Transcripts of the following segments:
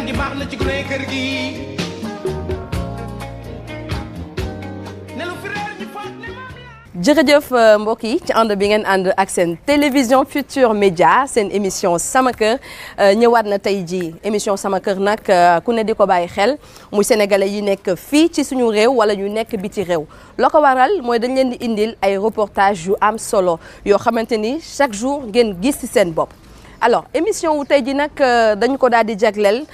gan gi baax na ci gune kër gi jërëjëf mbokk yi ci ànd bi ngeen ànd ak seen télévision Futur Média seen émission sama kër ñëwaat na tey jii émission sama kër nag ku ne di ko bàyyi xel muy sénégalais yi nekk fii ci suñu réew wala ñu nekk biti réew loo ko waral mooy dañ leen di indil ay reportage yu am solo yoo xamante ni chaque jour ngeen gis ci seen bopp. alors émission wu tey ji nag dañu ko daal di jagleel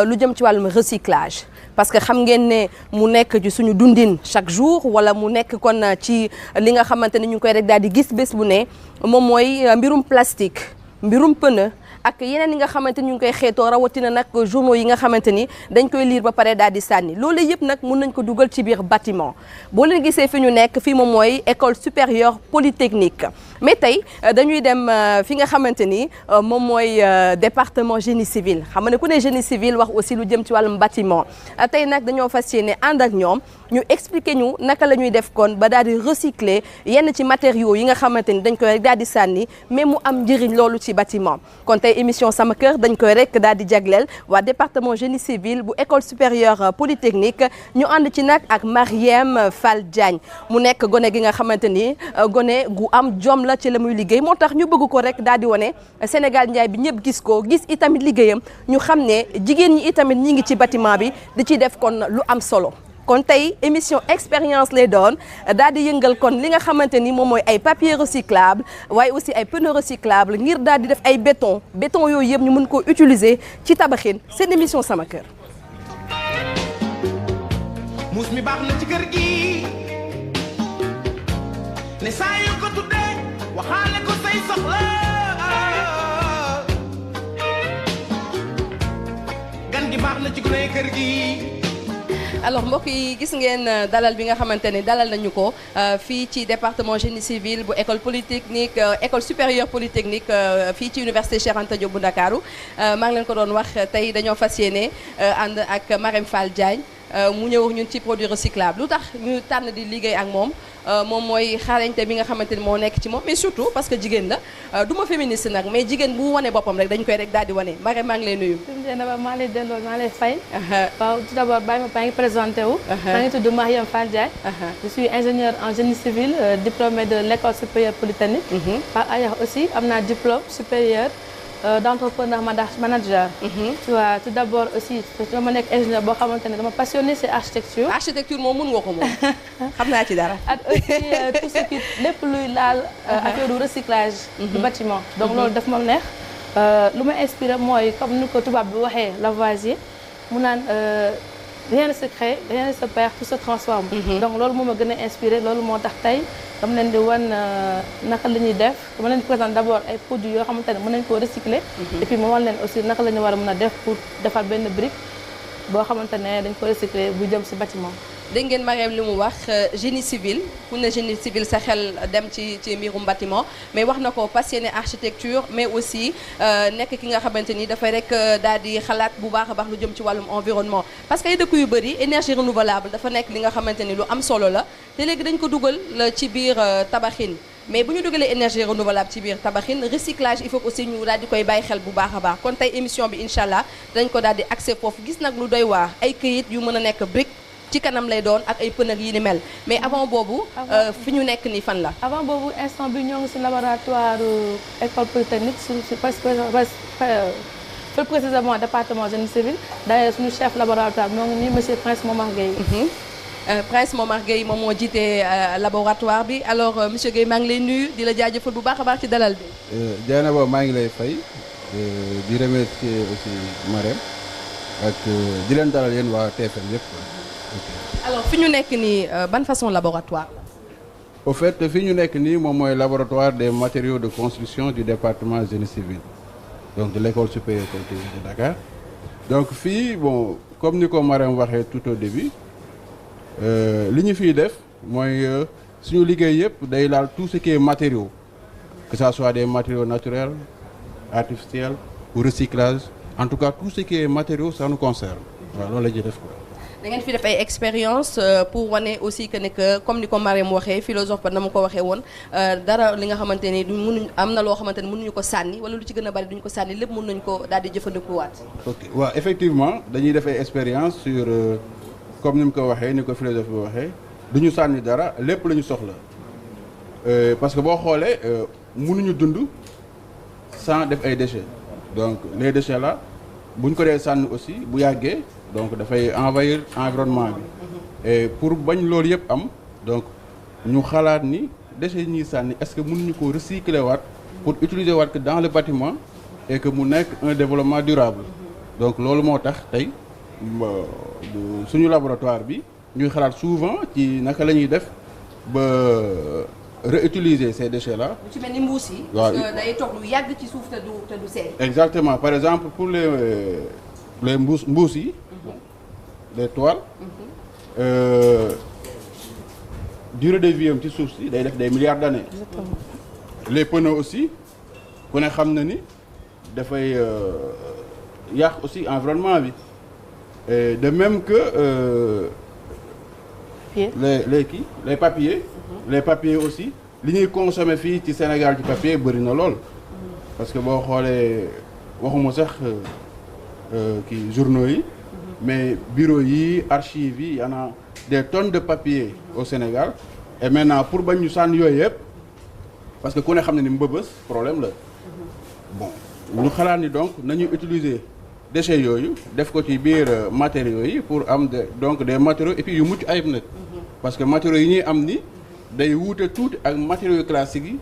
lu jëm ci wàllum recyclage parce que xam ngeen ne mu nekk ci suñu dundin chaque jour wala mu nekk kon ci li nga xamante ni ñu ngi koy rek daal di gis bés bu ne moom mooy mbirum plastique mbirum pneu ak yeneen yi nga xamante ni ñu ngi koy xeetoo rawatina nag journaux yi nga xamante ni dañ koy lire ba pare daal di sànni loolu yëpp nag mun nañ ko dugal ci biir bâtiment boo leen gisee fi ñu nekk fii moom mooy école supérieure polytechnique mais tey dañuy dem fi nga xamante ni moom mooy département génie civil xam nga ne ku ne génie civil wax aussi lu jëm ci wàllum bâtiment tey nag dañoo fas yéene ànd ak ñoom ñu expliquer ñu naka la ñuy def kon ba daal di recycler yenn ci matériaux yi nga xamante ni dañ koy rek daal di sànni mais mu am njëriñ loolu ci bâtiment kon tey émission sama kër dañ koy rek daal di jagleel waa département génie civil bu école supérieure polytechnique ñu ànd ci nag ak Mariem Fall Diagne mu nekk gone gi nga xamante ni gone gu am jom la ci la muy liggéey moo tax ñu bëgg ko rek daal di wane Sénégal njaay bi ñëpp gis ko gis itamit liggéeyam ñu xam ne jigéen ñi itamit ñi ngi ci bâtiment bi di ci def kon lu am solo kon tey émission expérience lay doon daal di yëngal kon li nga xamante ni moom mooy ay papier recyclable waaye aussi ay pneu recyclable ngir daal di def ay béton yooyu yëpp ñu mën koo utiliser ci tabaxin seen émission sama kër. muus mi baax na ci kër gi ne saa yu ko tuddee waxaale ko say soxla gan gi baax na ci gune kër gi. alors mbokk yi gis ngeen dalal bi nga xamante ne dalal nañu ko fii ci département génie civil bu école polytechnique école supérieure polytechnique fii ci université Cheikh Anta Diop bu Ndakaaru maa ngi leen ko doon wax tey dañoo fas yéene ànd ak Mariem Fall Diagne mu ñëw ñun ci produit recyclable lu tax ñu tànn di liggéey ak moom moom mooy xarañte bi nga xamante ni moo nekk ci moom mais surtout parce que jigéen la du ma féministe nag mais jigéen bu wane boppam rek dañu koy rek daal di wane Mariem maa ngi lay nuyu. maa lay delloo maa lay fay. waaw tout d'abord bàyyi ma ngi présenté wu. maa ngi tudd Mariem Fall Diagne. je suis ingénieure en génie civil diplômée de l'école supérieure polytechnique. par ailleurs aussi am naa diplôme supérieur d'entrepreneur manager. tu vois tout d'abord aussi dama nekk ingénieur boo xamante ne dama passionné ci architecture. architecture moom mën nga ko moom xam naa ci dara. ak aussi tout ce qui lépp luy laal affaire du recyclage. du bâtiment donc loolu daf ma neex. lu ma inspiré mooy comme ni ko tubaab bi waxee Lavoisier mu naan rien ne se crée rien ne se perd tout se transforme. donc loolu moo ma gën a inspiré loolu moo tax tey dama leen di wan naka la ñuy def dama leen di présenter d'abord ay produits yoo xamante ne mën nañu koo recycler. et puis ma wan leen aussi naka la ñu war a mën a def pour defar benn brique boo xamante ne dañ ko recycler bu jëm ci bâtiment. dégg ngeen Mariem li mu wax génie civil ku ne génie civil sa xel dem ci mbirum bâtiment mais wax na ko passionné architecture mais aussi nekk ki nga xamante ni dafay rek daal di xalaat bu baax a baax lu jëm ci wàllum environnement parce que ay dëkk yu bëri énergie renouvelable dafa nekk li nga xamante ni lu am solo la te léegi dañ ko dugal ci biir tabaxin mais bu ñu dugalee énergie renouvelable ci biir tabaxin recyclage il faut aussi ñu daal di koy bàyyi xel bu baax a baax kon tey émission bi incha allah dañ ko daal di accès foofu gis nag lu doy waar ay këyit yu mën a nekk brique ci kanam lay doon ak ay pneu yi ni mel mais avant boobu fi ñu nekk nii fan la. avant boobu instant bi ñoo ngi ci laboratoire école polytechnique plus précisément département génie civil d'ailleurs suñu chef laboratoire moo ngi nii monsieur Prince Momar Gueye. Prince Momar Gueye moom moo jiite laboratoire bi alors monsieur Gueye maa ngi lay nuyu di la jaajëfal bu baax a baax ci dalal bi. Dieynaba maa ngi lay fay di remercier aussi Mariem ak di leen dalal yéen waa TFM yëpp. alors fi ñu nekk nii ban façon laboratoire la. au fait fi ñu nekk nii moom mooy laboratoire des matériaux de construction du département génie civil donc de l'école supérieure polytechnique de Dakar donc fii bon comme ni ko Mariem waxee tout au début li ñu fiy def mooy suñu liggéey yëpp day laal tout ce qui est matériaux que ça soit des matériaux naturels artificiels ou recyclage en tout cas tout ce qui est matériaux ça nous concerne waaw loolu la ñuy def quoi. da ngeen fi def ay expérience pour wane aussi que ne que comme ni ko Marème waxee philosophe ba na ma ko waxee woon dara li nga xamante ni du mënuñ am na loo xamante ni mënuñu ko sànni wala lu ci gën a bari duñu ko sànni lépp mën nañu ko daal di jëfandikuwaat. ok waaw effectivement dañuy def ay expérience sur comme ni mu ko waxee ni ko philosophe bi waxee du ñu sànni dara lépp la ñu soxla parce que boo xoolee mënuñu dund sans def ay déchets donc les déchets là bu ñu ko dee sànni aussi bu yàggee donc dafay envahir environnement bi et pour bañ loolu yëpp am donc ñu xalaat ni déchets yi ñuy sànni est-ce que mënuñu ko recycler waat pour utiliser waat que dans le bâtiment et que mu nekk un développement durable donc loolu moo tax tey suñu laboratoire bi ñuy xalaat souvent ci naka la ñuy def ba réutiliser ces déchets là. lu ci mel ni mbuus yi. waaw parce que day toog lu yàgg ci suuf te du seey. exactement par exemple pour les mbuus yi. les toiles. durée de vie am ci suuf si day def des milliards d'années. Exactement. Les pneus aussi ku ne xam na ni dafay yàq aussi environnement bi et de même que les papiers. Les papiers aussi li ñuy consommer fii ci Sénégal ci papier bëri na lool parce que boo xoolee waxuma sax kii journaux yi mais bureaux yi archives yi y en a des tonnes de papier au Sénégal et maintenant pour bañ ñu sànni yooyu yëpp parce que ku ne xam ne ni mbëbës problème la bon ñu xalaat ni donc nañuy utiliser déchets yooyu def ko ci biir matériaux yi pour am donc des matériaux et puis yu mucc ayib nag parce que matériaux yi ñuy am ni day wuute tuuti ak matériaux classiques yi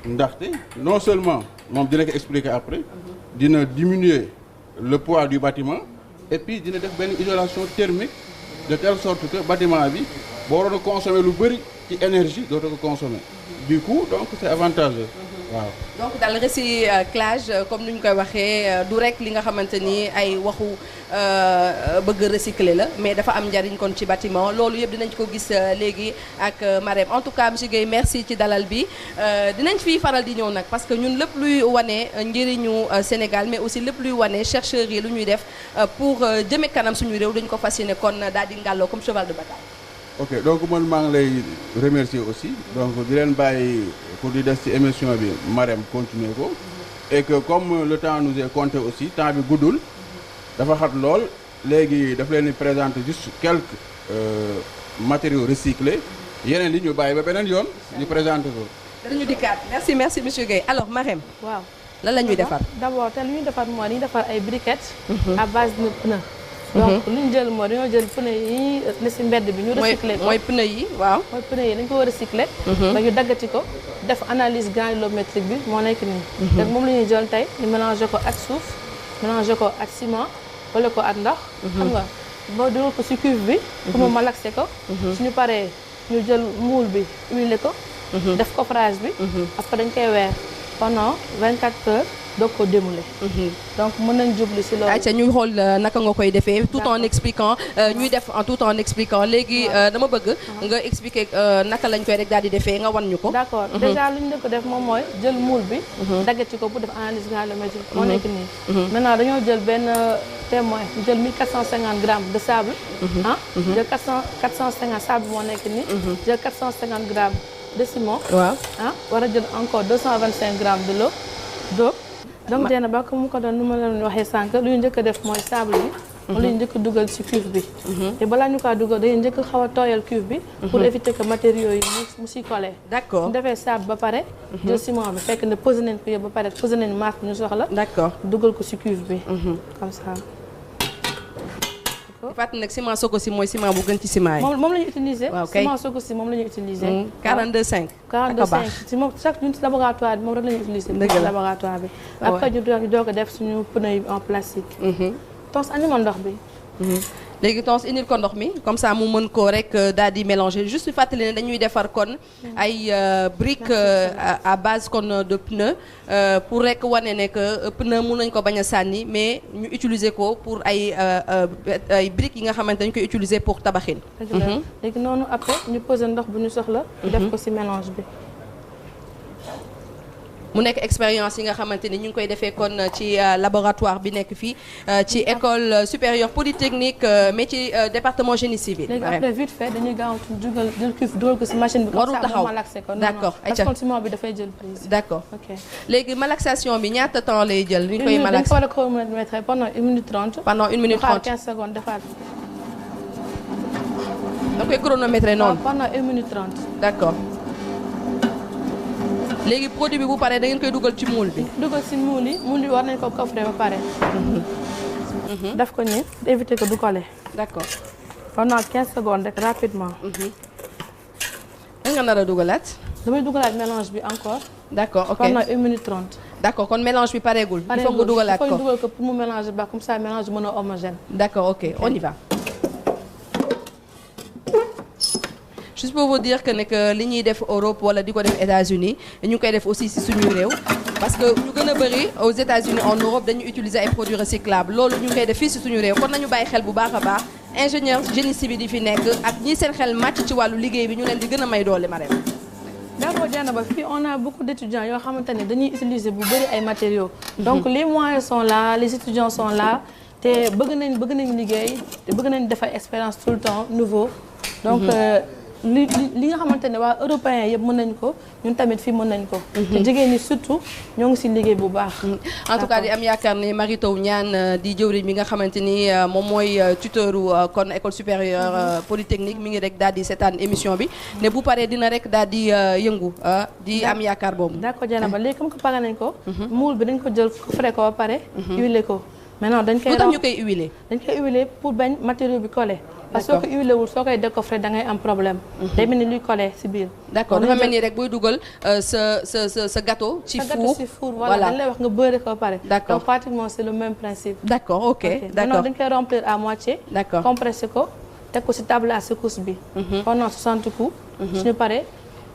ndaxte non seulement moom dina ko expliquer après dina diminuer le poids du bâtiment et puis dina def benn isolation thermique de telle sorte que bâtiment bi boo waroon a consommer lu bëri ci énergie dootoo ko consommer du coup donc c'est avantageux waaw. donc daal recyclage comme ni ñu koy waxee du rek li nga xamante ni ay waxu bëgg recycler la mais dafa am njariñ kon ci bâtiment loolu yëpp dinañ ko gis léegi ak Marème en tout cas monsieur Guèye merci ci dalal bi dinañ fi faral di ñëw nag parce que ñun lépp luy wane njëriñu Sénégal mais aussi lépp luy wane chercheurs yi lu ñuy def pour jëme kanam suñu réew dañ ko fas yéene kon daal di ngàlloo comme cheval de bataille. ok donc man maa ngi lay remercier aussi donc di leen bàyyi pour di des ci émission bi Marème continuer ko et que comme le temps nous est compté aussi temps bi guddul dafa xat lool léegi daf leen di présenter juste quelques matériaux recyclés yeneen li ñu bàyyi ba beneen yoon ñu présenter ko. danañu dikkaat merci monsieur Guèye alors Marème. waaw lan la ñuy defar. d'abord te li ñuy defar mooy dañuy defar ay briquettes. à base de pneu. donc li ñu jël mooy dañoo jël pneu yi ne ci mbedd bi ñu recycler ko mooy pneu yi waaw. mooy pneu yi dañ ko war a recycler. dañu daggati ko def analyse granulométrique bi moo nekk nii. donc moom la ñuy jël tey ñu mélanger ko ak suuf mélanger ko ak ciment wala ko ak ndox. xam nga boo dugal ko ci cuve bi. pour mu malaxer ko. suñu paree ñu jël moule bi huiler ko. def coffrage bi. après dañ koy weer pendant 24 heures. doog ko démouler. donc mën nañ jublu ci loolu. ayca ñuy xool naka nga koy defee tout en expliquant ñuy def en tout en expliquant léegi dama bëgg nga expliquer naka lañ koy rek daal di defee nga wan ñu ko. d'accord déjà lu ñu ko def moom mooy jël moule bi. daggati ko pour def analyse granulométrique. moo nekk nii. maintenant dañoo jël benn témoin jël 1450 grammes de sable. jël 450 sable moo nekk nii. jël 450 grammes de ciment. waaw war a jël encore 225 grammes de l'eau d'eau. donc dee na ba ko mu ko doon nu ma leen waxee sànq lu ñu njëkk a def mooy sable bi. moom la ñu njëkk a dugal ci cuve bi. te balaa ñu kaa dugal dañuy njëkk a xaw a tooyal cuve bi. pour éviter que matériaux yi mu si collé. d'accord su defee sable ba pare. jël ciment bi fekk ne posé nañ ko yëpp ba pare posé nañ masse bi ñu soxla. d'accord dugal ko ci cuve bi. comme ça. fàttali nag ciment Sococim mooy ciment bu gën ci ciment yi. moom la ñu utiliser. waaw kay ciment Sococim moom la ñu utiliser. 42,5. 42,5 ci moom chaque ñun ci laboratoire bi moom rek la ñu utiliser. dëgg la laboratoire bi. après ñu doog a def suñu pneu yi en plastique. tos andi ma ndox bi. léegi tons indil ko ndox mi comme ça mu mën koo rek daal di mélanger juste fàttali ne dañuy defar kon ay briques à base kon de pneu pour rek wane ne que pneu mun nañ ko bañ a sànni mais ñu utiliser ko pour ay briques yi nga xamante dañ koy utiliser pour tabaxin. léegi noonu après ñu poser ndox bu ñu soxla. def ko ci mélange bi. mu nekk expérience yi nga xamante ni ñu ngi koy defee kon ci laboratoire bi nekk fii ci école supérieure polytechnique mais ci département génie civil. léegi après vite fait dañuy gaaw dugal ko si machine bi. warul taxaw d'accord parce que ciment bi dafay jël prise. d'accord ok léegi malaxation bi ñaata temps lay jël. ñu koy malax dañ ko war a chronométrer pendant 1 minute 30. pendant 1 minute 30 15 secondes defaat. da koy chronométrer noonu. pendant 1 minute 30. d'accord. léegi produit bi bu paree da ngeen koy dugal ci moule bi. dugal ci moule yi war nañ ko coffrer ba pare. daf ko nii éviter que du coller. d'accord. pendant 15 secondes rek rapidement. da nga nar a dugalaat. damay dugalaat mélange bi encore. d'accord ok pendant 1 minute 30. d'accord kon mélange bi pareegul. il faut nga dugalaat ko il faut dugal ko pour mu mélanger ba comme ça mélange bi mën a homogène. d'accord ok on y va. juste pour vous dire que ne que li ñuy def Europe wala di ko def États-Unis ñu ngi koy def aussi ci suñu réew parce que ñu gën a bari aux États-Unis en Europe dañu utiliser ay produits recyclables loolu ñu ngi koy def fii ci suñu réew kon nañu bàyyi xel bu baax a baax ingénieur génie civil yi fi nekk ak ñi seen xel màcc ci wàllu liggéey bi ñu leen di gën a may doole Marème. d'accord Dieynaba fii on a beaucoup d'étudiants yoo xamante ne dañuy utiliser bu bari ay matériaux. donc les moyens sont là les étudiants sont là te bëgg nañ liggéey te bëgg nañ def ay expérience tout le temps nouveau donc li nga xamante ne waa européens yëpp mën nañ ko ñun tamit fii mën nañ ko. te jigéen ñi surtout ñoo ngi ci liggéey bu baax. en tout cas di am yaakaar ne Mary Teuw Niane di jëwriñ bi nga xamante ni moom mooy tuteuru kon école supérieure polytechnique mi ngi rek daal di seetaan émission bi ne bu paree dina rek daal di yëngu di am yaakaar boobu. d'accord Dieynaba léegi comme que pare nañ ko. moule bi dañ ko jël frais ko ba pare. huiler ko maintenant dañ koy. lu tax ñu koy huiler. dañ koy huiler pour bañ matériau bi collé. parce que soo ko huilé wul soo koy décoffré da ngay am problème. day mel ni luy collé ci biir. d'accord dafa mel ni rek booy dugal sa gâteau. ci four voilà dañ lay wax nga beurré ko ba pare. d'accord donc pratiquement c'est le même principe. d'accord ok d'accord maintenant dañ koy remplir à moitié. d'accord compressé ko teg ko ci table à secousse bi. pendant 60 coups. suñu paree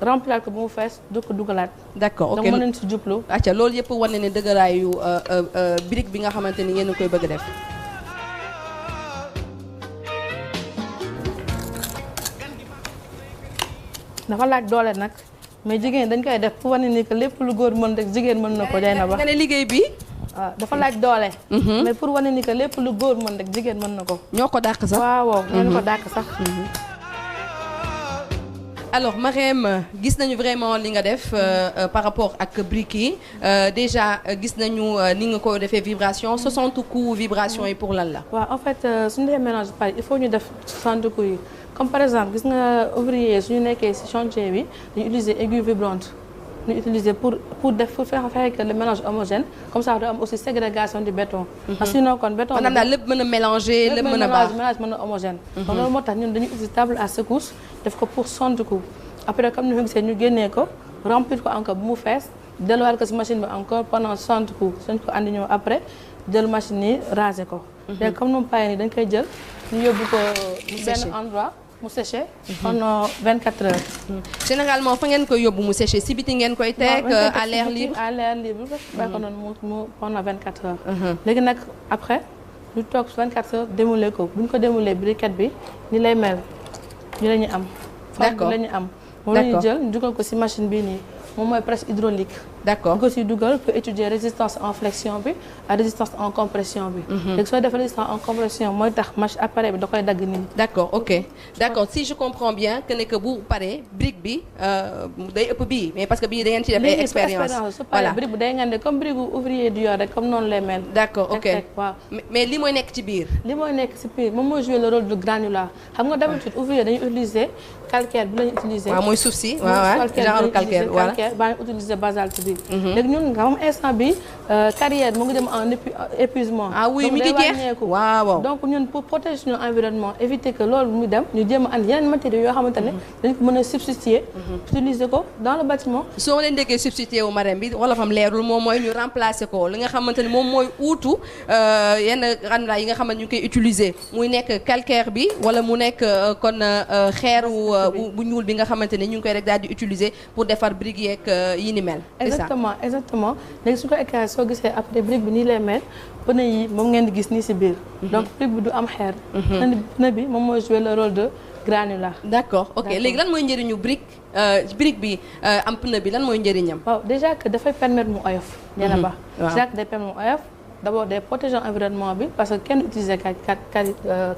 remplir ko ba mu fees du ko dugalaat. d'accord ok donc mën nañ ci jublu. acca loolu yëpp wane ne dëgëraayu brique bi nga xamante ni yéen a koy bëgg a def. dafa laaj doole nag mais jigéen dañ koy def pour wane ni que lépp lu góor mën rek jigéen mën na ko Dieynaba. nga ne liggéey bi. waaw dafa laaj doole. mais pour wane ni que lépp lu góor mën rek jigéen mën na ko. ñoo ko dàq sax. waaw ñoo ko dàq sax. alors Marème gis nañu vraiment li nga def par rapport ak briques yi déjà gis nañu ni nga ko defee vibration 60 coups vibration yi pour lan la. waaw en fait suñu defee mélange par il faut ñu def 60 coups yi comme par exemple gis nga ouvrier suñu nekkee ci chantier bi dañu utiliser aiguille vibrante ñu utiliser pour faire que le mélange homogène comme ça du am aussi ségrégation du béton. parce que sinon kon béton. maanaam daal lépp mën a mélanger lépp mën a baax mélange mën a homogène. donc loolu moo tax ñun dañuy utiliser table à secousse def ko pour 60 coups après comme ni nga gisee ñu génnee ko remplir ko encore bu mu fees delluwaat ko ci machine bi encore pendant 60 coups suñ ko andi ñëw après jël machine yi raser ko. léegi comme nu mu paye nii dañ koy jël ñu yóbbu ko benn endroit. mu séché pendant 24 heures. généralement fa ngeen koy yóbbu mu séché si biti ngeen koy teg à l'air libre. à l'air libre bàyyi ko noonu mu pendant 24 heures. léegi nag après ñu toog 24 heures démouler ko bu ñu ko démouler briquette bi ni lay mel ñu la ñu am. d'accord la ñu am. moom la ñu jël ñu dugal ko ci machine bii nii moom mooy presse hydraulique. d'accord ko ci dugal pour étudier résistance en flexion bi ak résistance en compression bi. léegi soo defee résistance en compression mooy tax machine appareil bi da koy dagg nii. d'accord ok d'accord si je comprends bien que ne que bu paree brique bi day ëpp bii mais parce que bii da ngeen ci def ay expérience voilà brique bi day ngande comme brique bu ouvrier du yor rek comme noonu lay mel. d'accord ok waaw mais li mooy nekk ci biir. li mooy nekk ci biir moom mooy jouer le rôle de granulat xam nga d'habitude ouvrier dañuy utiliser calcaire bi la ñu utiliser. waaw mooy suuf si waaw genre calcaire voilà baa ngi utiliser basalte bi. léegi ñun nga xam instant bi carrière mu ngi dem en épuisement. ah oui mi ngi jeex waaw donc ñun pour protéger suñu environnement éviter que loolu muy dem ñu jéem a andi yeneen matériaux yoo xamante ne dañ ko mën a substituer. utiliser ko dans le bâtiment. soo leen déggee substituer wu Marème bi wala fam leerul moom mooy ñu remplacer ko li nga xamante ne moom mooy uutu yenn granulats yi nga xamante ñu koy utiliser muy nekk calcaire bi wala mu nekk kon xeeru bu ñuul bi nga xamante ne ñu ngi koy rek daal di utiliser pour defar briques yeeg yi ni mel. exactement léegi su ko éclairé soo gisee après brique bi nii lay mel pneu yi moom ngeen di gis nii ci biir. donc brique bi du am xeer. pneu bi moom mooy jouer le rôle de granulaire. d'accord ok léegi lan mooy njëriñu brique bi am pneu bi lan mooy njëriñam. waaw déjà que dafay permettre mu oyof. dina ba déjà que day permettre mu oyof d'abord day protéger environnement bi parce que kenn utiliser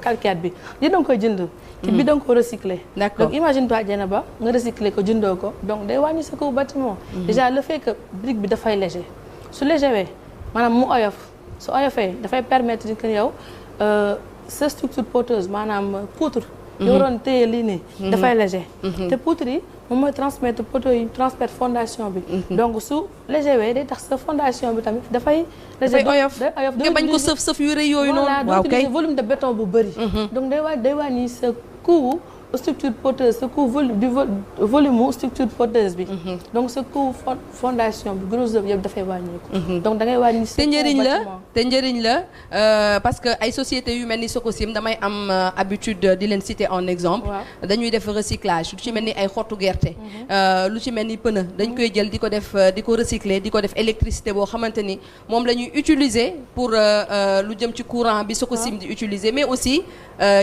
calcaire bi li da nga koy jënd. te bi da nga ko recycler. d'accord donc imagine toi Dieynaba nga recycler ko jëndoo ko donc day wàññi sa coût bâtiment. déjà le fait que brique bi dafay léger su léger wee maanaam mu oyof su oyofee dafay permettre que yow sa structure porteuse maanaam poutre. yoo waroon téye lii nii. dafay léger. te poutre yi moom mooy transmettre poteau yi transmettre fondation bi. donc su léger wee day tax sa fondation bi tamit dafay. léger dafay oyof nga bañ ko sëf yu rëy yooyu noonu. waaw kay volume de béton bu bëri. donc day wàññi sa coût structure porteuse sa coût volume structure porteuse bi. donc sa coût fondation bi gros œuvre yëpp dafay wàññeeku. donc da ngay wàññi sa te njëriñ la parce que ay sociétés yu mel ni Sococim damay am habitude di leen citer en exemple. dañuy def recyclage lu ci mel ni ay xottu gerte. lu ci mel ni pneu dañ koy jël di ko def di ko recycler di ko def électricité boo xamante ni moom la ñuy utiliser pour lu jëm ci courant bi Sococim di utiliser mais aussi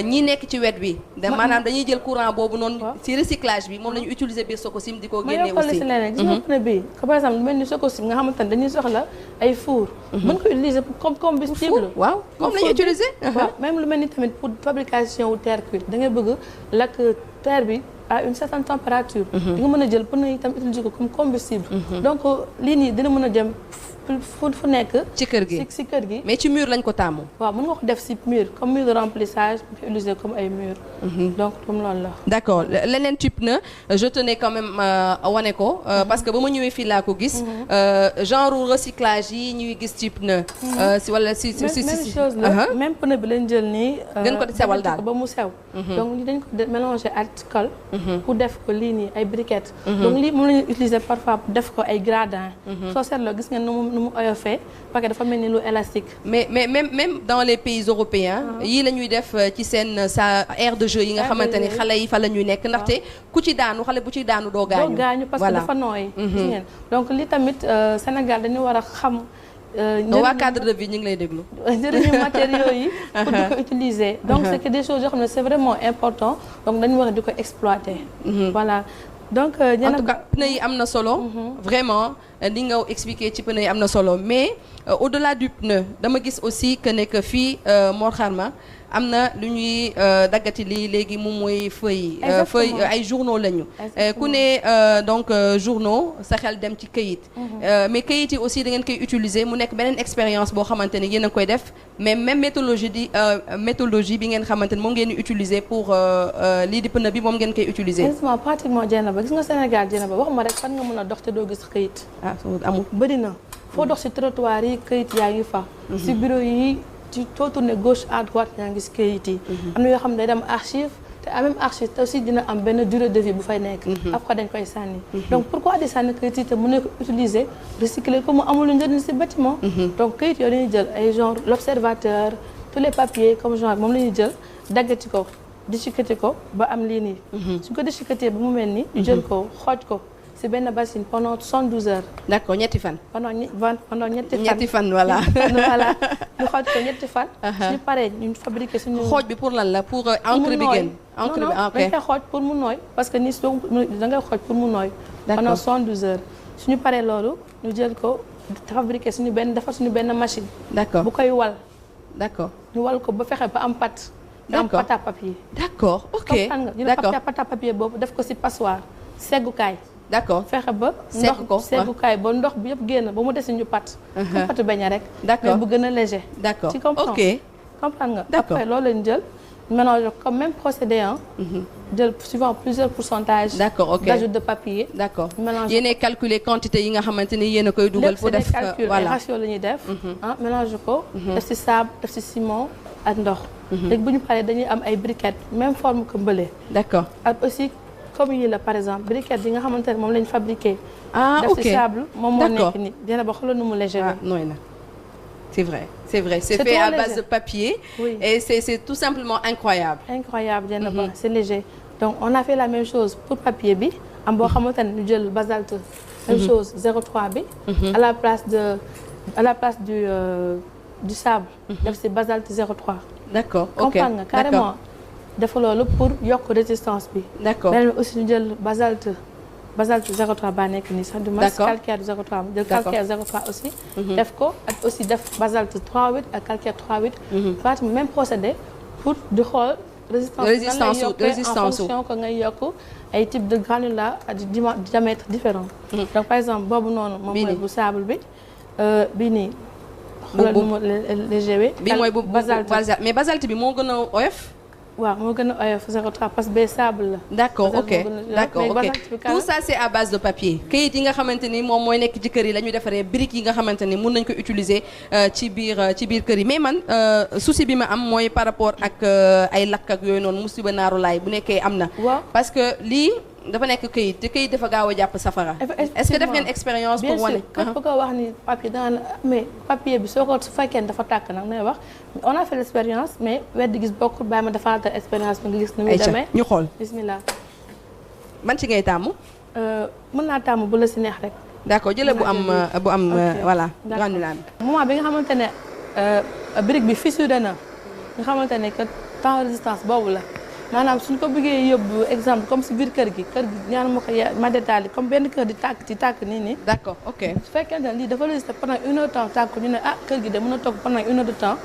ñi nekk ci wet bi. maanaam dañuy jël courant boobu noonu ci recyclage bi moom la ñu utiliser biir Sococim di ko génne aussi. gis nga pneu bi par exemple lu mel ni Sococim nga xamante ne dañuy soxla ay four. mën ko utiliser comme combustible. waaw moom la ñu utiliser. waaw même lu mel ni tamit pour fabrication wu terre cuite da ngay bëgg lakk terre bi à une certaine température. di nga mën a jël pneu yi tam utiliser ko comme combustible. donc lii nii dina mën a dem fu nekk. ci kër gi ci kër gi. mais ci mur lañ ko taamu. waaw mën nga ko def ci mur comme mur de remplissage bu ko utiliser comme ay mur. donc comme loolu la. d'accord leneen ci pneu je tenais quand même wane ko. parce que ba ma ñëwee fii laa ko gis. genre recyclage yi ñuy gis ci pneu. si wala si même chose la même pneu bi lañ jël nii. gën ko sewal daal ba mu sew. donc li dañ ko mélanger alcool. pour def ko lii nii ay briquettes. donc lii moom la ñuy utiliser parfois pour def ko ay gradins. soo seetloo gis ngeen nu mu oyofee parce que dafa mel ni lu élastique. mais même dans les pays européens. yii la ñuy def ci seen sa aire de jeu yi nga xamante ni xale yi fa la ñuy nekk ndaxte ku ci daanu xale bu ci daanu doo gaañu. doo gaañu parce que dafa nooy. gis ngeen donc li tamit Sénégal dañu war a xam. waa cadre de vie ñu ngi lay déglu. njëriñu matériaux yi. pour di ko utiliser. donc c'est que des choses yoo xam ne c'est vraiment important donc dañu war a di ko exploiter. voilà. donc en tout cas pneu yi am na solo. vraiment li nga expliqué ci pneu yi am na solo mais au-delà du pneu dama gis aussi que ne que fii Mor Xarma am na lu ñuy daggati lii léegi moom mooy feuille ay journaux lañu. ku ne donc journaux sa xel dem ci këyit. mais këyit yi aussi da ngeen koy utiliser mu nekk beneen expérience boo xamante ni yéen a koy def mais même méthodologie bi ngeen xamante ni moom ngeen di utiliser pour lii di pneu bi moom ngeen koy utiliser. pratiquement Dieynaba gis nga Sénégal Dieynaba waxuma rek fan nga mën a dox te doo gis këyit. amul bëri na foo dox ci trottoir yi këyit yaa ngi fa. ci bureau yi ci too tourné gauche à droite yaa ngi ci këyit yi. am na yoo xam ne day dem archive te même archive te aussi dina am benn durée de vie bu fay nekk. après dañ koy sànni. donc pourquoi di sànni këyit yi te mën na ko utiliser recycler ko mu amul njëriñ ci bâtiment. donc këyit yooyu dañuy jël ay genre l'observateur tous les papiers comme genre moom la ñuy jël daggati ko déchiqueté ko ba am lii nii. su ko déchiqueté ba mu mel nii. ñu jël ko xooj ko. ci benn bassine pendant 72 heures. d'accord ñetti fan. pendant ñetti fan. ñetti fan voilà. voilà ñu xooj ko ñetti fan. suñu paree ñu fabriqué suñu. xooj bi pour lan la pour encre bi gën. encre bi ok dañ koy xooj pour mu nooy parce que ni soo da ngay xooj pour mu nooy. d'accord pendant 72 heures. suñu paree loolu ñu jël ko fabriqué defar suñu benn machine. d'accord bu koy wal. d'accord ñu wal ko ba fexe ba am pâte. d'accord am pâte à papier. d'accord ok d'accord ñu pâte à papier boobu def ko ci passoire seggukaay. d'accord fexe ba ndox seggukaay ba ndox bi yëpp génn ba mu des ñu pat. comme patu beñe rek. d'accord mais bu gën a léger. d'accord tu comprends ok comprendre nga. d'accord après loolu lañ jël mélange comme même procédé jël suivant plusieurs pourcentages. d'accord ok d'ajout de papier. d'accord mélange yéen a calculer quantité yi nga xamante ni yéen a koy dugal. pour def voilà ratio la ñuy def. mélange ko. def ci sable def ci ciment ak ndox. léegi bu ñu paree dañuy am ay briquettes même forme que mbële. d'accord ak aussi. comme yii la par exemple briquettes yi nga xamante ne moom lañ fabriqué. ok def ci sable moom moo nekk nii dina ba xoolal nu mu léger. nooy na c'est vrai c'est fait à base de papier. oui et c'est tout simplement incroyable. incroyable dina ba c'est léger donc on a fait la même chose pour papier bi am boo xamante ne ñu jël basalte. même chose 0,3 bi. à la place du sable. def ci basalte 0,3. d'accord ok comprendre nga carrément. def loolu pour yokk résistance bi. d'accord beneen bi aussi ñu jël basalte 0,3 baa nekk nii sax du moins. d'accord calcaire 0,3 jël calcaire 0,3 aussi. def ko ak aussi def basalte 3,8 ak calcaire 3,8. pratiquement même procédé pour di xool. résistance en fonction que ngay yokk ay type de granulats à diamètre différent. donc par exemple boobu noonu. moom mooy bu sable bi bii nii. xoolal nu mu léger bi. bii mooy bu basalte mais basalte bi moo gën a oyof. waaw moo gën a oyof 0,3 parce que bee sable la. d'accord ok d'accord ok tout ça c'est à base de papier. kayit yi nga xamante ni moom mooy nekk ci kër yi la ñu defaree briques yi nga xamante ni mun nañ ko utiliser ci biir kër yi mais man souci bi ma am mooy par rapport ak ay lakk ak yooyu noonu musiba naaru laay bu nekkee am na. waaw parce que lii dafa nekk kayit te kayit dafa gaaw a jàpp safara. est-ce que def ngeen expérience pour wane. bien sûr képp ko wax ni papier dana mais papier bi soo ko su fekkee dafa tàkk nag nay wax on a fait l'expérience mais weddi gis bokkul bàyyi ma defaatal expérience bi nga gis ni muy demee. ñu xool bismillah. man ci ngay tàmm. mën naa tàmm bu la si neex rek. d'accord jële bu am voilà. granulat bi. moment bi nga xamante ne brique bi fissuré na nga xamante ne que temps résistance boobu la. maanaam suñ ko bëggee yóbbu exemple comme si biir kër gi ñaan ma ko ma détaillé comme benn kër di tàkk nii. d'accord ok su fekkente ne lii dafa résister pendant 1 heure de temps tàkk ñu ne kër gi de mën a toog pendant 1 heure de temps.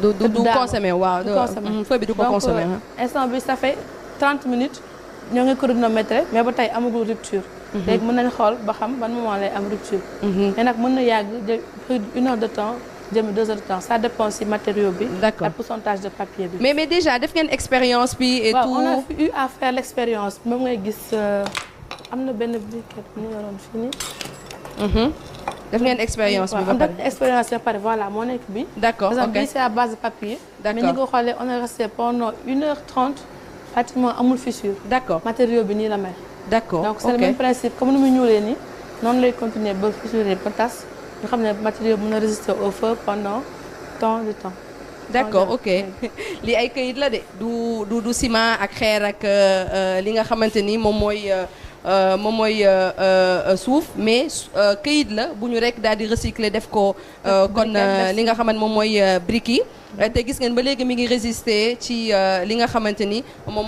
du consommer waaw feu bi du ko consommer. donc instant bi ça fait 30 minutes ñoo ngi chronométré mais ba tey amagul rupture. léegi mën nañ xool ba xam ban moment lay am rupture. mais nag mën na yàgg de plus d'1 heure de temps. jëm 2 heures de temps ça dépend si matériau bi. d'accord ak pourcentage de papier bi. mais déjà def ngeen expérience bi et tout. on a eu à faire l'expérience moom ngay gis am na benn briquette bu ñu yoroon fii nii. def ngeen expérience bi ba pare. expérience ba pare voilà moo nekk bi. d'accord par ok exemple bii c'est à base de papier. d'accord mais ñu ko xoolee on est resté pendant 1h30 pratiquement amul fissure. d'accord matériau bi nii la mel. d'accord donc c'est le même principe comme ni mu ñuulee nii noonu lay continuer ba fissurer ba tas. ñu xam ne matériau mën na résister au feu pendant tant de temps. d'accord ok lii ay këyit la de du ciment ak xeer ak li nga xamante ni moom mooy suuf mais këyit la bu ñu rek daal di recycler def ko kon li nga xamante moom mooy briques yi te gis ngeen ba léegi mi ngi résister ci li nga xamante ni moom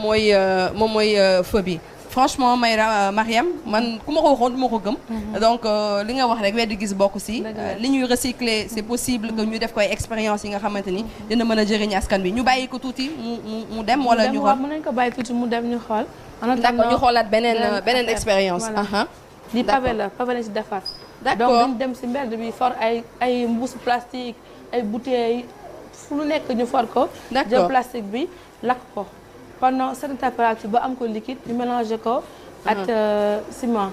mooy feu bi. franchement Mariam man ku ma ko waxoon du ma ko gëm. donc li nga wax rek weddi gis bokk si. li ñuy recycler c'est possible que ñu def koy expérience yi nga xamante ni dina mën a jëriñ askan bi ñu bàyyi ko tuuti mu dem wala ñu xool. mën nañu ko bàyyi tuuti mu dem ñu xool. d'accord ñu xoolaat beneen expérience. di pavé la pavé lañ si defar. d'accord donc dañ dem si mbedd bi for ay mbuusu plastique ay bouteilles fu lu nekk ñu for ko. d'accord jël plastique bi lakk ko. pendant certaine température ba am ko liquide ñu mélanger ko ak ciment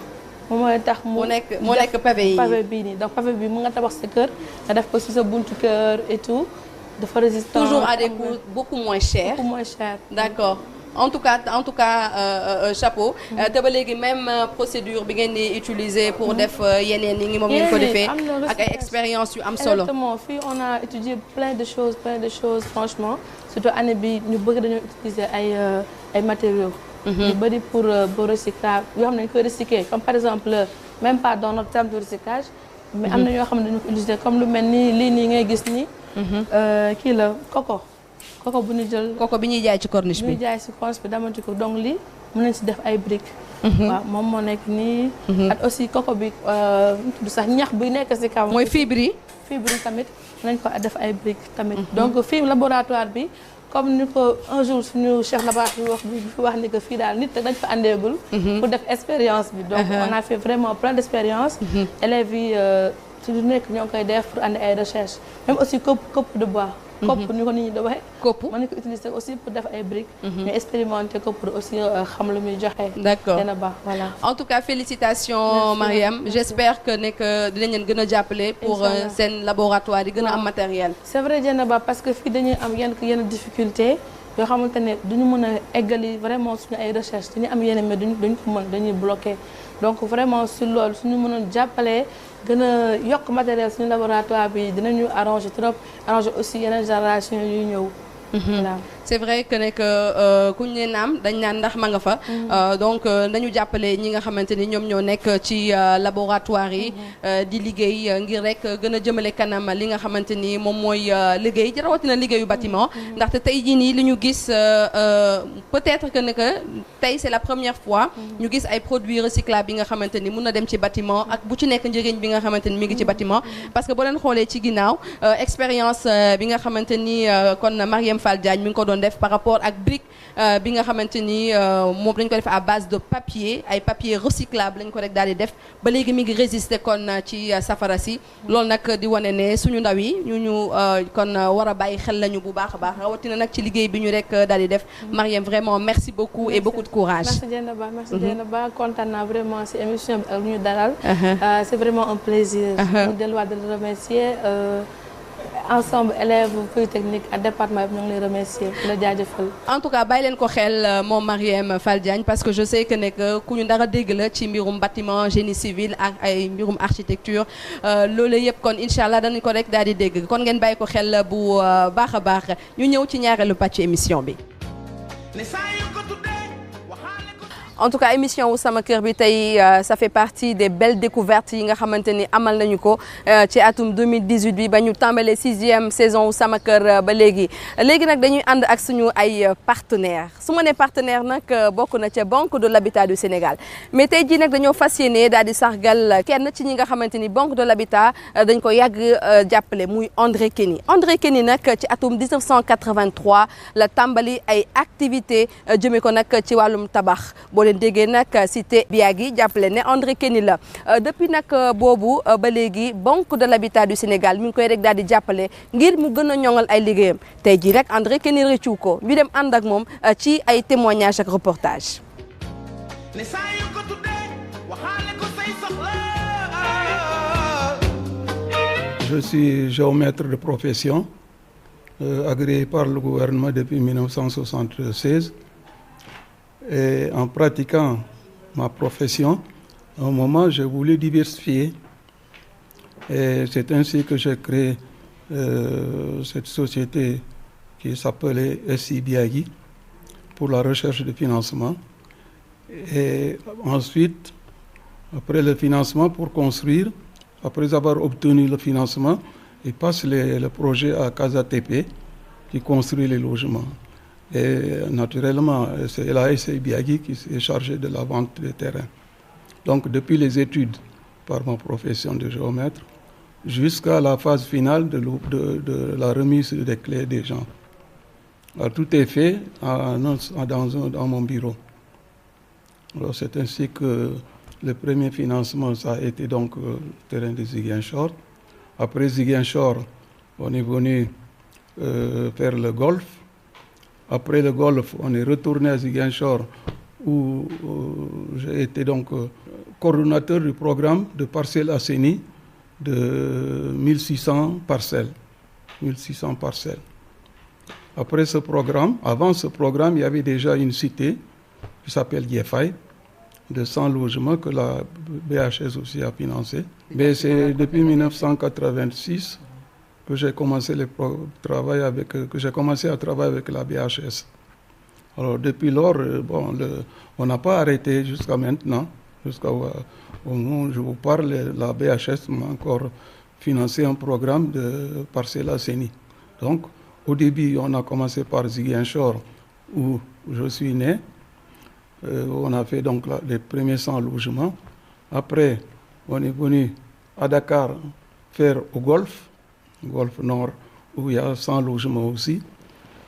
moom mooy tax moo nekk pavé bii nii donc pavé bi mu nga tabax sa kër nga def ko ci sa buntu kër et tout dafa résistant toujours à des coûts beaucoup moins chers. D'accord. En tout cas chapeau. te ba léegi même procédure bi ngeen di utiliser pour def yeneen yi ngi moom ngeen ko defee ak ay expérience yu am solo. Exactement fii on a étudié plein de choses franchement surtout année bi ñu bëgg dañoo utiliser ay matériaux. ñu bëri pour recyclage yoo xam ne dañu koy recycler comme par exemple même pas dans notre terme de recyclage. mais am na ñoo xam ne dañu ko utiliser comme lu mel ni lii nii ngay gis nii. kii la coco bu ñu jël. coco bi ñuy jaay ci corniche bi. ñuy jaay ci corniche bi damati ko donc lii mën nañ ci def ay briques. waaw moom moo nekk nii. ak aussi coco bi tudd sax ñax bi nekk ci kaw. mooy fibre yi. fibre yi tamit nañ ko def ay briques tamit. donc fii laboratoire bi comme ni ko un jour suñu chef laboratoire bi wax ni que fii daal nit dañ fa àndeegul. pour def expérience bi. donc on a fait vraiment plein d'expériences. élèves yi ci lu nekk ñoo ngi koy def pour andi ay recherches même aussi cope de bois. kopp ñu ko nit ñi di waxee. kopp mën nañu ko utiliser aussi pour def ay briques. ñu expérimenter ko pour aussi xam lu muy joxe. d'accord dina baax voilà. en tout cas félicitations Mariam j'espère que ne que dinañ leen gën a jàppale. pour seen laboratoire yi gën a am matériel. c'est vrai Dieynaba parce que fii dañuy am yenn difficulté yoo xamante ne duñu mën a eggali vraiment suñu ay recherche dañuy am yenn mais duñ ko mën dañuy bloqué donc vraiment sur loolu suñu mënoon jàppale. gën a yokk matériel suñu laboratoire bi dinañu arranger trop arranger aussi yeneen génération yu ñëw. voilà c'est vrai que ne que kuñ ne naam dañ naan ndax ma nga fa. donc nañu jàppale ñi nga xamante ni ñoom ñoo nekk ci laboratoire yi. di liggéey ngir rek gën a jëmale kanam li nga xamante ni moom mooy liggéey rawatina liggéeyu bâtiment. ndaxte tey jii nii li ñu gis peut-être que ne que tey c'est la première fois. ñu gis ay produits recyclables yi nga xamante ni mun na dem ci bâtiment ak bu ci nekk njëriñ bi nga xamante ni mi ngi ci bâtiment. parce que boo leen xoolee ci ginnaaw expérience bi nga xamante ni kon Marième Fall Diagne mi ngi ko doon def par rapport ak brique bi nga xamante ni moom dañ ko def à base de papier ay papier recyclable lañ ko rek daal di def ba léegi mi ngi résister kon ci safara si loolu nag di wane ne suñu ndaw yi ñu kon war a bàyyi xel lañu bu baax a baax rawatina nag ci liggéey bi ñu rek daal di def Marième vraiment merci beaucoup et beaucoup de courage. merci Dieynaba kontaan naa vraiment ci émission bi ak ñu dalal. c'est vraiment un plaisir. ñu delluwaat de le remercier. ensemble élèves polytechnique ak département bi ñu ngi lay remercier la jaajëfal. en tout cas bàyyi leen ko xel moom Marième Fall Diagne parce que je sais que ne ku ñu dara dégg la ci mbirum bâtiment génie civil ak ay mbirum architecture loolu yëpp kon incha allah danañ ko rek daal di dégg kon ngeen bàyyi ko xel bu baax a baax ñu ñëw ci ñaareelu pàcc émission bi. en tout cas émission wu sama kër bi tey ça fait partie des belles découvertes yi nga xamante ni amal nañu ko ci atum 2018 bi ba ñu tàmbalee 6e saison wu sama kër ba léegi nag dañuy ànd ak suñu ay partenaires su ma nee partenaire nag bokk na ca Banque de l'Habitat du Sénégal mais tey jii nag dañoo fas yéene daal di sargal kenn ci ñi nga xamante ni Banque de l'Habitat dañ ko yàgg jàppale muy André Kenny nag ci atum 1983 la tàmbali ay activités jëmee ko nag ci wàllum tabax leen déggee nag cité Biagui jàppale ne André Kenny la depuis nag boobu ba léegi Banque de l'Habitat du Sénégal mi ngi koy rek daal di jàppale ngir mu gën a ñoŋal ay liggéeyam tey jii rek André Kenny rëccu ko ñu dem ànd ak moom ci ay témoignages ak reportages. Je suis géomètre de profession, agréé par le gouvernement depuis 1976. Et en pratiquant ma profession, à un moment, j'ai voulu diversifier. Et c'est ainsi que j'ai créé cette société qui s'appelait SI Biagui pour la recherche de financement. Et ensuite, après le financement pour construire, après avoir obtenu le financement, il passe le projet à Casa TP qui construit les logements. Et naturellement, c'est la SI Biagui qui s'est chargée de la vente des terrains. Donc depuis les études par ma profession de géomètre, jusqu'à la phase finale de la remise des clés des gens. Alors, tout est fait dans mon bureau. Alors, c'est ainsi que le premier financement, ça a été donc le terrain de Ziguinchor. Après Ziguinchor, on est venu faire le golf. Après le golf, on est retourné à Ziguinchor où j'ai été donc coordonnateur du programme de parcelles assainies de 1600 parcelles. 1600 parcelles. Après ce programme, avant ce programme, il y avait déjà une cité qui s'appelle Diefay, de 100 logements que la BHS aussi a financé. Mais c'est depuis 1986 que j'ai commencé à travailler avec la BHS. Alors depuis lors, on n'a pas arrêté jusqu'à maintenant, jusqu'au moment où je vous parle, la BHS m'a encore financé un programme de parcelles assainies. Donc au début, on a commencé par Ziguinchor, où je suis né. On a fait donc les premiers 100 logements. Après, on est venu à Dakar faire au Golfe Nord, où il y a 100 logements aussi.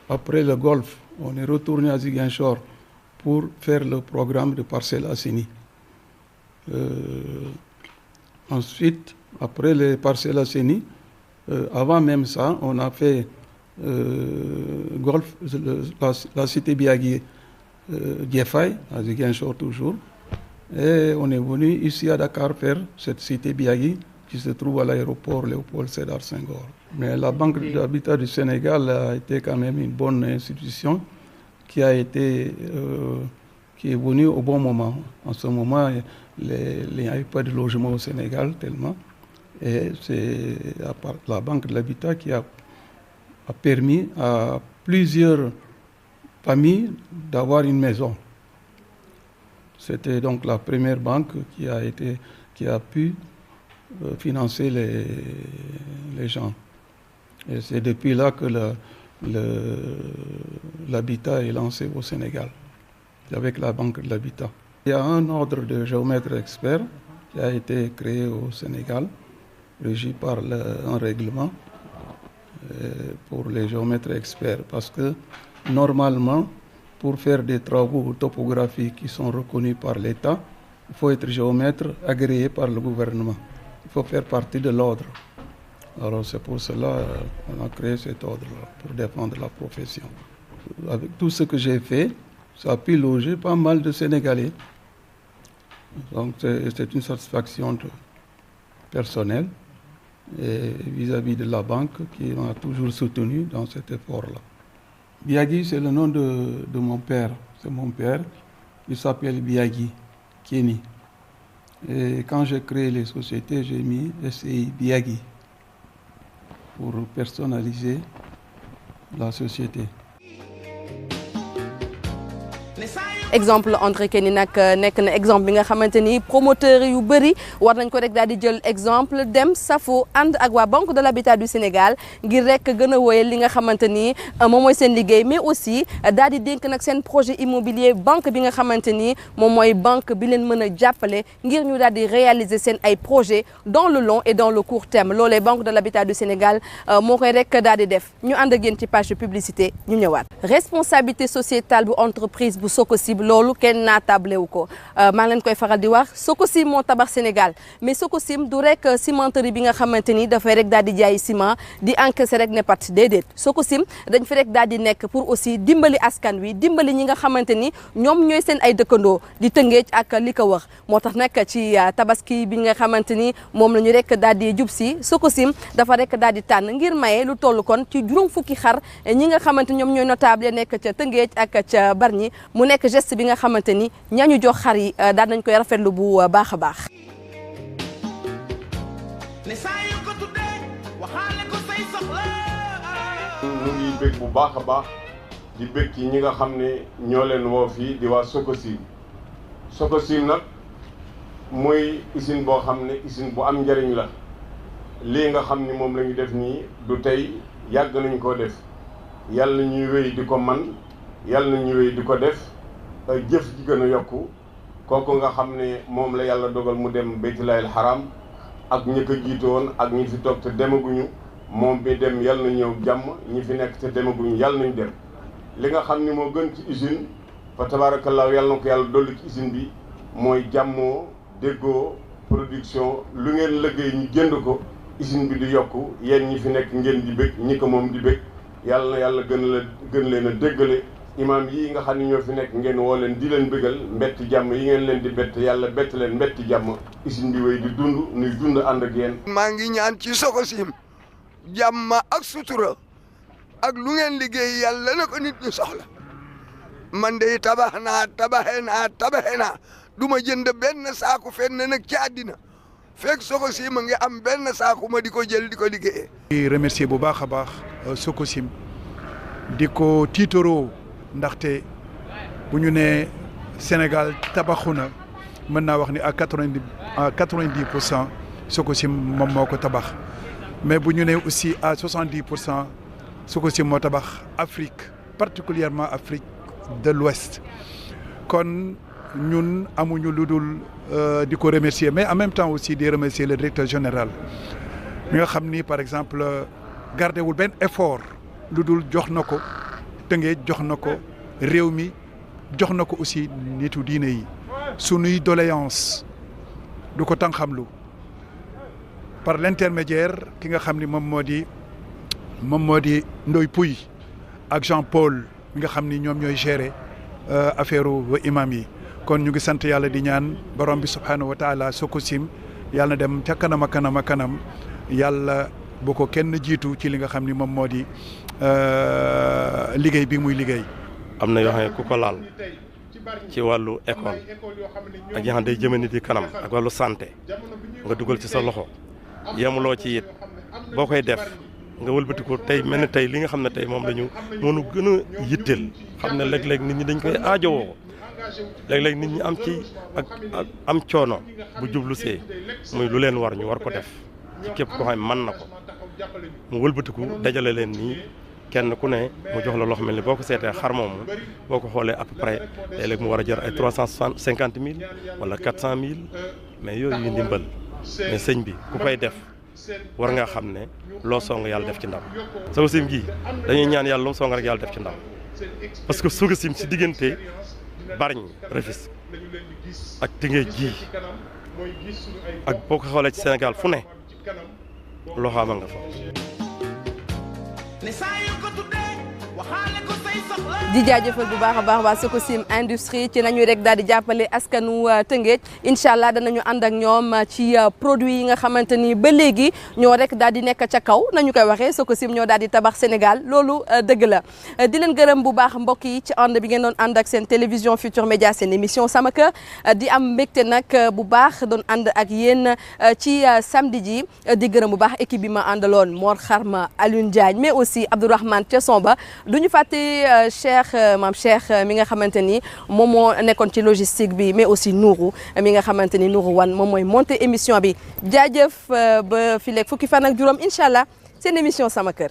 Après le Golfe, on est retourné à Ziguinchor pour faire le programme de parcelles assainies. Ensuite, après les parcelles assainies, avant même ça, on a fait Golfe, la cité Biagui, Diefay, à Ziguinchor toujours. Et on est venu ici à Dakar faire cette cité Biagui qui se trouve à l'aéroport Léopold Sédar Senghor. Mais la Banque de l'Habitat du Sénégal a été quand même une bonne institution qui est venue au bon moment. En ce moment, il n'y avait pas de logement au Sénégal tellement. Et c'est la Banque de l'Habitat qui a permis à plusieurs famille d'avoir une maison. C'était donc la première banque qui a pu financer les gens. Et c'est depuis là que l'habitat est lancé au Sénégal, avec la Banque de l'Habitat. Il y a un ordre de géomètres experts qui a été créé au Sénégal, régi par un règlement pour les géomètres experts, parce que normalement, pour faire des travaux topographiques qui sont reconnus par l'État, il faut être géomètre agréé par le gouvernement. Il faut faire partie de l'ordre. Alors c'est pour cela qu'on a créé cet ordre-là, pour défendre la profession. Avec tout ce que j'ai fait, ça a pu loger pas mal de Sénégalais. Donc c'est une satisfaction personnelle et vis-à-vis de la banque qui m'a toujours soutenu dans cet effort-là. Biagui, c'est le nom de mon père. C'est mon père. Il s'appelle Biagui Kenny. Et quand j'ai créé les sociétés, j'ai mis SCI Biagui pour personnaliser la société. exemple André Kenny nag nekk na exemple bi nga xamante ni promoteur yu bëri war nañ ko rek daal di jël exemple dem safo ànd ak waa Banque de l'Habitat du Sénégal ngir rek gën a wóyal li nga xamante ni moom mooy seen liggéey mais aussi daal di dénk nag seen projet immobilier banque bi nga xamante ni moom mooy banque bi leen mën a jàppale ngir ñu daal di réaliser seen ay projets dans le long et dans le court terme loolee Banque de l'Habitat du Sénégal moo koy rek daal di def ñu ànd ak yéen ci page de publicité ñu ñëwaat. Responsabilité sociétale bu entreprise bu Sococim loolu kenn naatable wu ko maa ngi leen koy faral di wax Sococim moo tabax Sénégal mais Sococim du rek cimenterie bi nga xamante ni dafay rek daal di jaay ciment di encaisser rek ne pat déedéet Sococim dañ fi rek daal di nekk pour aussi dimbali askan wi dimbali ñi nga xamante ni ñoom ñooy seen ay dëkkandoo di Tëngéej ak li ko wax moo tax nag ci tabaski bi nga xamante ni moom la ñu rek daal di jub si Sococim dafa rek daal di tànn ngir maye lu toll kon ci juróom fukki xar ñi nga xamante ñoom ñooy notable nekk ca Tëngéej ak ca Bargny mu nekk geste bi nga xamante ni ñañu jox xar yi daal nañ koy rafetlu bu baax a baax. ne saa yu ko tuddee waxaale ko say soxla. ñu ngi bëgg bu baax a baax di bëgg ci ñi nga xam ne ñoo leen woo fii di waa Sococim Sococim nag muy usine boo xam ne usine bu am njëriñ la lii nga xam ni moom la ñu def nii du tey yàgg nañ koo def yàlla ñuy wéy di ko man yàlla na ñuy wéy di ko def jëf ji gën a yokku kooku nga xam ne moom la yàlla dogal mu dem Baytullaahil Haram ak ñi ko jiitoon ak ñi fi toog te demaguñu moom bi dem yàlla na ñëw jàmm ñi fi nekk te demaguñu yàlla nañ dem li nga xam ni moo gën ci usine fa tabaarakallaahu yàlla na ko yàlla dolli ci usine bi mooy jàmmoo déggoo production lu ngeen liggéey ñu jënd ko usine bi di yokku yéen ñi fi nekk ngeen di bëgg ñi ko moom di bëgg yàlla na yàlla gën leen a déggale imaam yi nga xam ne ñoo fi nekk ngeen woo leen di leen bëggal mbetti jàmm yi ngeen leen di bett yàlla bett leen mbetti jàmm usine bi wéy di dund nuy dund ànd ak yéen. maa ngi ñaan ci Sococim jàmm ak sutura ak lu ngeen liggéey yàlla na ko nit ñi soxla man de tabaxe naa du ma jënd benn saaku fenn nag ci àddina fekk Sococim a ngi am benn saaku ma di ko jël di ko liggéeyee. di remercier bu baax a baax Sococim di ko tiitaroo ndaxte bu ñu nee Sénégal tabaxu na mën naa wax ni à 90% Sococim moom moo ko tabax mais bu ñu nee aussi à 70% Sococim moo tabax Afrique particulièrement Afrique de l'Ouest kon ñun amuñu lu dul di ko remercier mais en même temps aussi di remercier le directeur général mi nga xam ni par exemple gardé wul benn effort lu dul jox na ko Tëngéej jox na ko réew mi jox na ko aussi nitu diine yi sunuy doléance du ko tànqamlu par l'intermédiaire ki nga xam ni moom moo di Ndoye Pouy ak Jean Paul mi nga xam ni ñoom ñooy gérer affaire imam yi kon ñu ngi sant yàlla di ñaan borom bi subhanahu wa taala Sococim yàlla na dem ca kanam a kanam a kanam yàlla bu ko kenn jiitu ci li nga xam ni moom moo di liggéey bi muy liggéey. am na yoo xam ne ku ko laal ci wàllu école ak yoo xam ne day jëme nit yi kanam ak wàllu santé nga dugal ci sa loxo yemuloo ci it boo koy def nga wëlbatiku tey mel ni tey li nga xam ne tey moom la ñu mënu gën a yitteel xam ne léeg-léeg nit ñi dañ koy aajowoo léeg-léeg nit ñi am ci ak am coono bu jublu see muy lu leen war ñu war ko def ci képp koo xam ne mën na ko mu wëlbatiku dajale leen nii kenn ku ne mu jox la loo xam ne boo ko seetee xar moomu boo ko xoolee à peu près léeg-léeg mu war a jar ay 350 000 wala 400 000 mais yooyu yu ndimbal mais sëñ bi ku koy def war nga xam ne loo song yàlla def ci ndam Sococim gii dañuy ñaan yàlla lu mu song rek yàlla def ci ndam parce que Sococim si diggante Bargny Rufisque ak Tëngéej gii ak boo ko xoolee ci Sénégal fu ne loo xamal nga fa. di jaajëfal bu baax a baax waa Sococim industrie ci nañu rek daal di jàppale askanu Tëngéej incha allah danañu ànd ak ñoom ci produit yi nga xamante ni ba léegi ñoo rek daal di nekk ca kaw nañu koy waxee Sococim ñoo daal di tabax Sénégal loolu dëgg la. di leen gërëm bu baax mbokk yi ci ànd bi ngeen doon ànd ak seen télévision Futur Média seen émission Sama Kër di am mbégte nag bu baax doon ànd ak yéen ci samedi ji di gërëm bu baax équipe bi ma àndaloon Mor Xarma Alioune Diagne mais aussi Abdourahmane Thiesson ba duñu fàtte maam Cheikh mi nga xamante ni moom moo nekkoon ci logistique bi mais aussi Nourou mi nga xamante ni Nourou Wane moom mooy monter émission bi jaajëf ba fileeg fukki fan ak juróom incha allah seen émission Sama Kër.